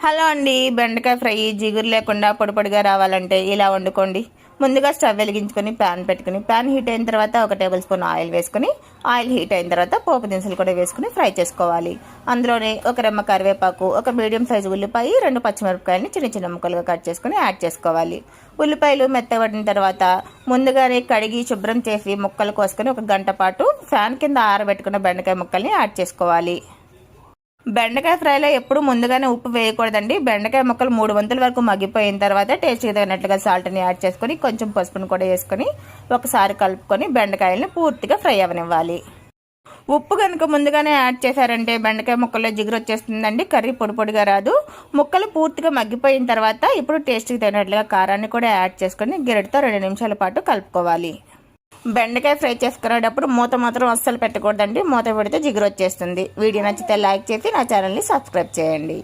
Hello అండి, బెండకాయ fry జిగురు లేకుండా పొడి పొడిగా రావాలంటే ఇలా వండుకోండి. ముందుగా స్టవ్ వెలిగించుకొని ప్యాన్ పెట్టుకుని ప్యాన్ హీట్ అయిన తర్వాత 1 టేబుల్ స్పూన్ ఆయిల్ వేసుకుని ఆయిల్ హీట్ అయిన తర్వాత పోపు దినుసులు కూడా వేసుకుని ఫ్రై చేసుకోవాలి. అందులోనే 1 రెమ్మ కరివేపాకు, 1 మీడియం సైజు ఉల్లిపాయ, 2 పచ్చిమిరపకాయలని చిన్న చిన్న ముక్కలుగా కట్ చేసుకుని యాడ్ చేసుకోవాలి. ఉల్లిపాయలు మెత్తబడిన తర్వాత ముందుగానే కడిగి శుభ్రం చేసి ముక్కలు కోసుకొని 1 గంట పాటు ఫ్యాన్ కింద ఆరబెట్టుకున్న బెండకాయ ముక్కల్ని యాడ్ చేసుకోవాలి. బెండకాయ ఫ్రైలో ఎప్పుడు ముందుగానే ఉప్పు వేయకూడదండి. బెండకాయ ముక్కలు 3 వంతుల వరకు మగ్గిపోయిన తర్వాత టేస్ట్కి తగినట్లుగా సాల్ట్ని యాడ్ చేసుకొని కొంచెం పసుపును కూడా వేసుకొని ఒకసారి కలుపుకొని బెండకాయలని పూర్తిగా ఫ్రై అవ్వనివ్వాలి. ఉప్పు కనుక ముందుగానే యాడ్ చేశారంటే బెండకాయ ముక్కల్లో జిగురు వచ్చేస్తుందండి, కర్రీ పొడి పొడిగా రాదు. ముక్కలు పూర్తిగా మగ్గిపోయిన తర్వాత ఇప్పుడు టేస్ట్కి తగినట్లుగా కారాన్ని కూడా యాడ్ చేసుకొని గరిటెతో 2 నిమిషాల పాటు కలుపుకోవాలి. బెండకాయ ఫ్రై చేసుకునేటప్పుడు మూత మాత్రం అస్సలు పెట్టకూడదండి, మూత పెడితే జిగురు వచ్చేస్తుంది. వీడియో నచ్చితే లైక్ చేసి నా ఛానల్ని సబ్స్క్రైబ్ చేయండి.